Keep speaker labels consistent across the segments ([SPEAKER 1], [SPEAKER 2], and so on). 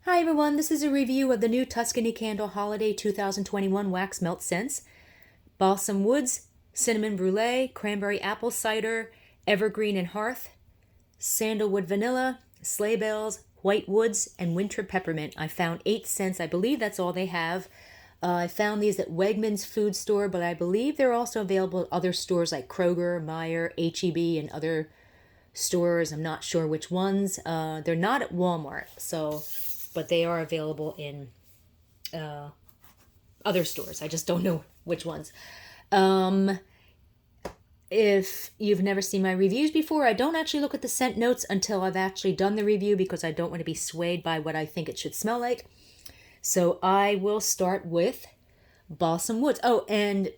[SPEAKER 1] Hi everyone, this is a review of the new Tuscany Candle Holiday 2021 Wax Melt Scents. Balsam Woods, Cinnamon Brulee, Cranberry Apple Cider, Evergreen and Hearth, Sandalwood Vanilla, Sleigh Bells, White Woods, and Winter Peppermint. I found 8 scents. I believe that's all they have. I found these at Wegmans Food Store, but I believe they're also available at other stores like Kroger, Meijer, H-E-B, and other stores. I'm not sure which ones. They're not at Walmart, but they are available in other stores. I just don't know which ones. If you've never seen my reviews before, I don't actually look at the scent notes until I've actually done the review because I don't want to be swayed by what I think it should smell like. So I will start with Balsam Woods. Oh, and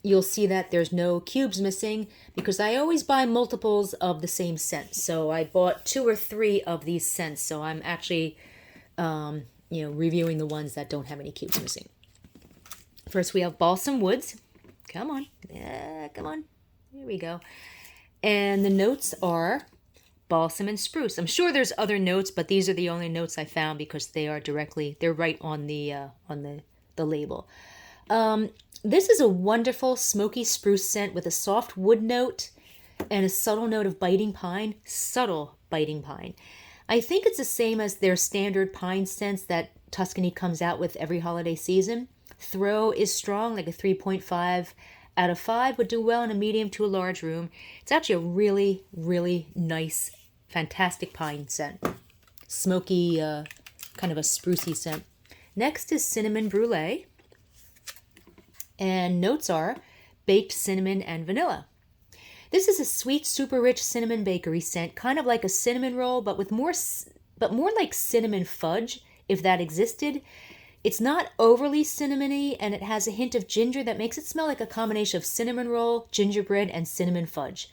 [SPEAKER 1] you'll see that there's no cubes missing because I always buy multiples of the same scent. So I bought 2 or 3 of these scents. So I'm actually, reviewing the ones that don't have any cubes missing. First, we have Balsam Woods. Come on. Yeah, come on. Here we go. And the notes are balsam and spruce. I'm sure there's other notes, but these are the only notes I found because they're right on the label. This is a wonderful smoky spruce scent with a soft wood note and a subtle note of biting pine. Subtle biting pine. I think it's the same as their standard pine scents that Tuscany comes out with every holiday season. Throw is strong, like a 3.5 out of 5 would do well in a medium to a large room. It's actually a really, really nice, fantastic pine scent. Smoky, kind of a sprucey scent. Next is Cinnamon Brulee. And notes are baked cinnamon and vanilla. This is a sweet, super rich cinnamon bakery scent, kind of like a cinnamon roll, but more like cinnamon fudge, if that existed. It's not overly cinnamony, and it has a hint of ginger that makes it smell like a combination of cinnamon roll, gingerbread, and cinnamon fudge.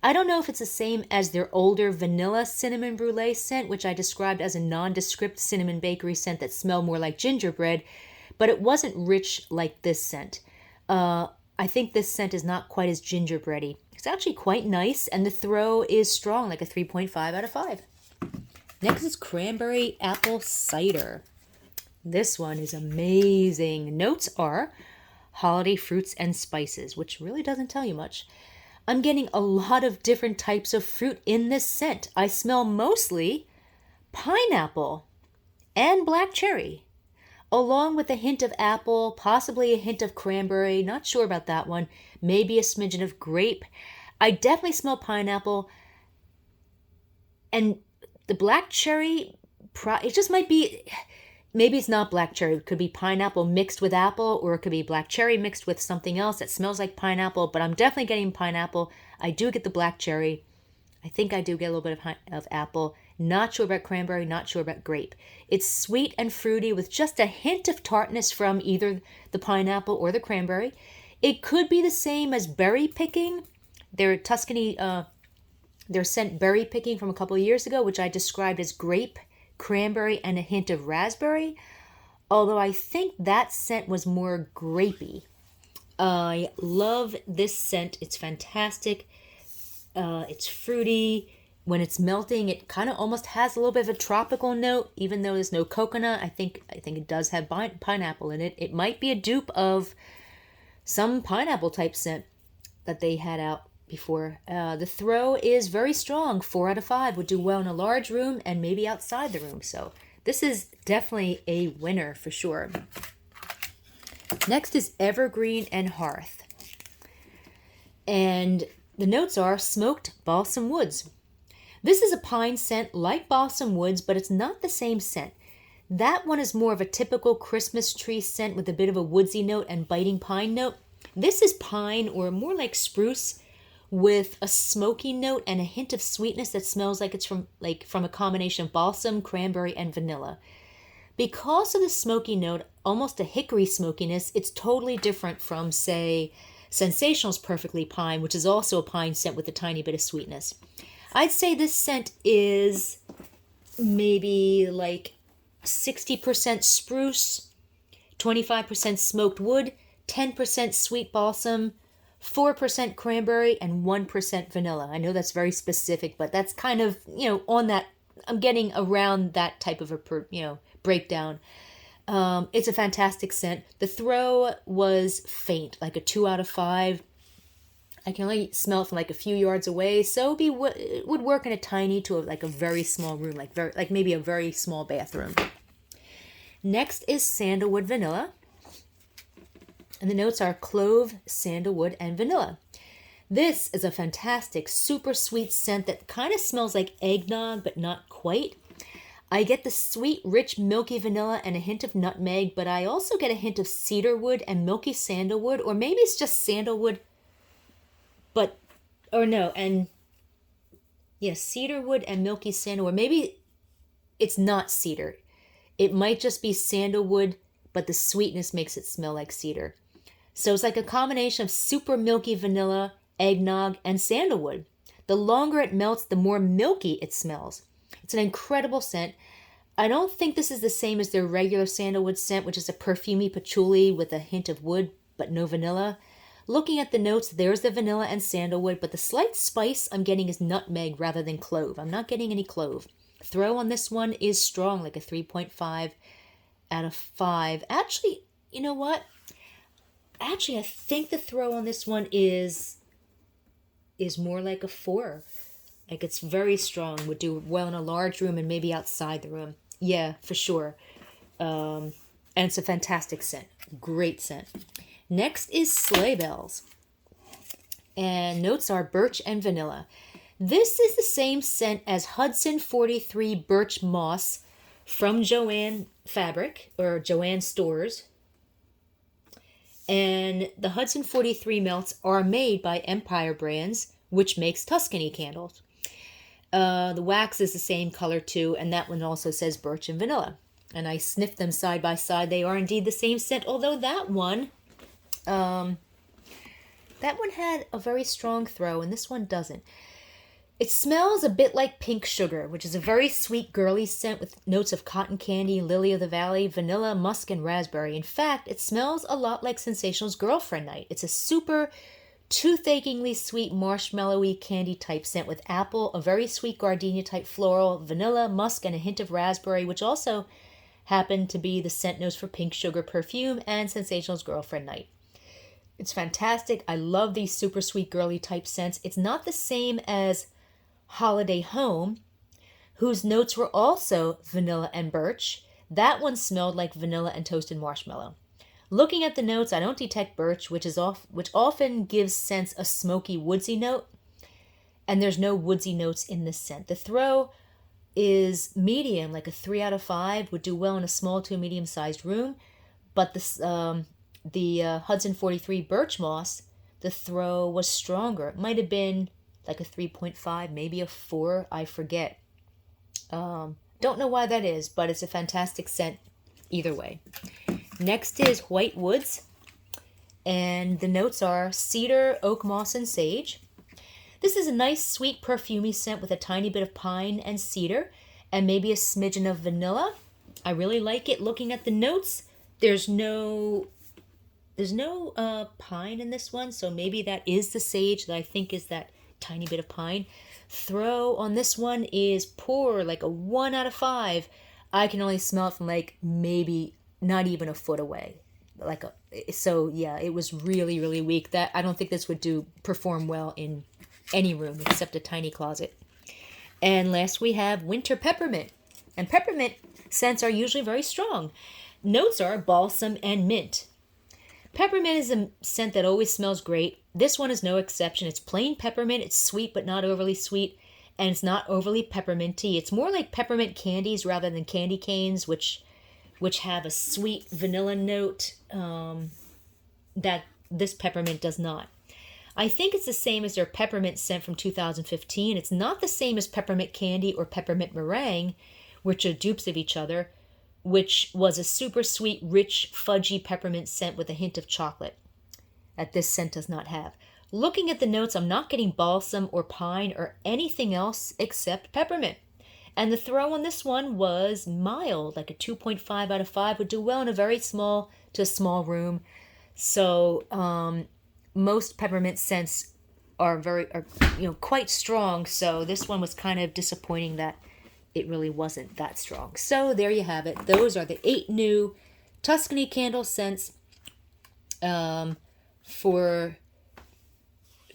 [SPEAKER 1] I don't know if it's the same as their older vanilla cinnamon brulee scent, which I described as a nondescript cinnamon bakery scent that smelled more like gingerbread, but it wasn't rich like this scent. I think this scent is not quite as gingerbready. It's actually quite nice, and the throw is strong, like a 3.5 out of 5. Next is Cranberry Apple Cider. This one is amazing. Notes are holiday fruits and spices, which really doesn't tell you much. I'm getting a lot of different types of fruit in this scent. I smell mostly pineapple and black cherry, along with a hint of apple, possibly a hint of cranberry. Not sure about that one. Maybe a smidgen of grape. I definitely smell pineapple. And the black cherry, it just might be... Maybe it's not black cherry. It could be pineapple mixed with apple, or it could be black cherry mixed with something else that smells like pineapple, but I'm definitely getting pineapple. I do get the black cherry. I think I do get a little bit of apple. Not sure about cranberry, not sure about grape. It's sweet and fruity with just a hint of tartness from either the pineapple or the cranberry. It could be the same as berry picking. Their Tuscany, their scent berry picking from a couple of years ago, which I described as grape, cranberry, and a hint of raspberry, although I think that scent was more grapey. I love this scent. It's fantastic. It's fruity. When it's melting, it kind of almost has a little bit of a tropical note, even though there's no coconut. I think it does have pineapple in it. It might be a dupe of some pineapple type scent that they had out before. The throw is very strong. 4 out of 5 would do well in a large room and maybe outside the room. So this is definitely a winner for sure. Next is Evergreen and Hearth. And the notes are smoked balsam woods. This is a pine scent like balsam woods, but it's not the same scent. That one is more of a typical Christmas tree scent with a bit of a woodsy note and biting pine note. This is pine, or more like spruce, with a smoky note and a hint of sweetness that smells like it's from a combination of balsam, cranberry, and vanilla. Because of the smoky note, almost a hickory smokiness, it's totally different from, say, Sensational's Perfectly Pine, which is also a pine scent with a tiny bit of sweetness. I'd say this scent is maybe like 60% spruce, 25% smoked wood, 10% sweet balsam, 4% cranberry, and 1% vanilla. I know that's very specific, but that's kind of, on that I'm getting around that type of a breakdown. It's a fantastic scent. The throw was faint, like a 2 out of 5. I can only smell it from like a few yards away, so it would work in a tiny to like a very small room, like maybe a very small bathroom. Next is sandalwood vanilla, and the notes are clove, sandalwood, and vanilla. This is a fantastic, super sweet scent that kind of smells like eggnog, but not quite. I get the sweet, rich, milky vanilla and a hint of nutmeg, but I also get a hint of cedarwood and milky sandalwood, or maybe it's just sandalwood, cedarwood and milky sandalwood. Maybe it's not cedar. It might just be sandalwood, but the sweetness makes it smell like cedar. So it's like a combination of super milky vanilla, eggnog, and sandalwood. The longer it melts, the more milky it smells. It's an incredible scent. I don't think this is the same as their regular sandalwood scent, which is a perfumey patchouli with a hint of wood, but no vanilla. Looking at the notes, there's the vanilla and sandalwood, but the slight spice I'm getting is nutmeg rather than clove. I'm not getting any clove. Throw on this one is strong, like a 3.5 out of 5. Actually, you know what? Actually, I think the throw on this one is more like a 4. Like, it's very strong. Would do well in a large room and maybe outside the room. Yeah, for sure. And it's a fantastic scent. Great scent. Next is sleigh bells. And notes are birch and vanilla. This is the same scent as Hudson 43 Birch Moss from Joann Fabric, or Joann Stores. And the Hudson 43 melts are made by Empire Brands, which makes Tuscany candles. The wax is the same color too, and that one also says birch and vanilla. And I sniffed them side by side. They are indeed the same scent, although that one had a very strong throw, and this one doesn't. It smells a bit like pink sugar, which is a very sweet, girly scent with notes of cotton candy, lily of the valley, vanilla, musk, and raspberry. In fact, it smells a lot like Sensational's Girlfriend Night. It's a super toothachingly sweet, marshmallowy candy type scent with apple, a very sweet gardenia type floral, vanilla, musk, and a hint of raspberry, which also happened to be the scent notes for Pink Sugar Perfume and Sensational's Girlfriend Night. It's fantastic. I love these super sweet, girly type scents. It's not the same as Holiday Home, whose notes were also vanilla and birch. That one smelled like vanilla and toasted marshmallow. Looking at the notes, I don't detect birch, which often gives scents a smoky, woodsy note, and there's no woodsy notes in this scent. The throw is medium, like a 3 out of 5, would do well in a small to medium-sized room, but the Hudson 43 Birch Moss, the throw was stronger. It might have been like a 3.5, maybe a 4, I forget. Don't know why that is, but it's a fantastic scent either way. Next is White Woods, and the notes are cedar, oak moss, and sage. This is a nice, sweet, perfumey scent with a tiny bit of pine and cedar, and maybe a smidgen of vanilla. I really like it. Looking at the notes, there's no pine in this one, so maybe that is the sage that I think is that tiny bit of pine. Throw on this one is poor, like a 1 out of 5. I can only smell it from like maybe not even a foot away. So yeah, it was really, really weak. That I don't think this would perform well in any room except a tiny closet. And last we have winter peppermint. And peppermint scents are usually very strong. Notes are balsam and mint. Peppermint is a scent that always smells great. This one is no exception. It's plain peppermint. It's sweet but not overly sweet. And it's not overly pepperminty. It's more like peppermint candies rather than candy canes, which have a sweet vanilla note that this peppermint does not. I think it's the same as their peppermint scent from 2015. It's not the same as peppermint candy or peppermint meringue, which are dupes of each other, which was a super sweet, rich, fudgy peppermint scent with a hint of chocolate that this scent does not have. Looking at the notes, I'm not getting balsam or pine or anything else except peppermint. And the throw on this one was mild, like a 2.5 out of 5, would do well in a very small to small room. So most peppermint scents are quite strong. So this one was kind of disappointing that it really wasn't that strong. So there you have it. Those are the 8 new Tuscany candle scents for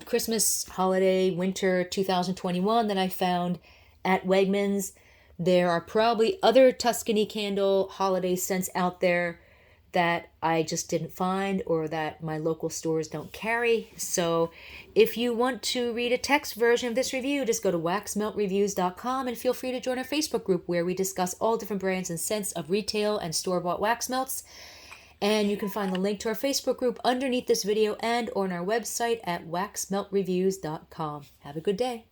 [SPEAKER 1] Christmas, holiday, winter 2021 that I found at Wegmans. There are probably other Tuscany candle holiday scents out there that I just didn't find or that my local stores don't carry. So if you want to read a text version of this review, just go to waxmeltreviews.com and feel free to join our Facebook group where we discuss all different brands and scents of retail and store-bought wax melts. And you can find the link to our Facebook group underneath this video and on our website at waxmeltreviews.com. Have a good day.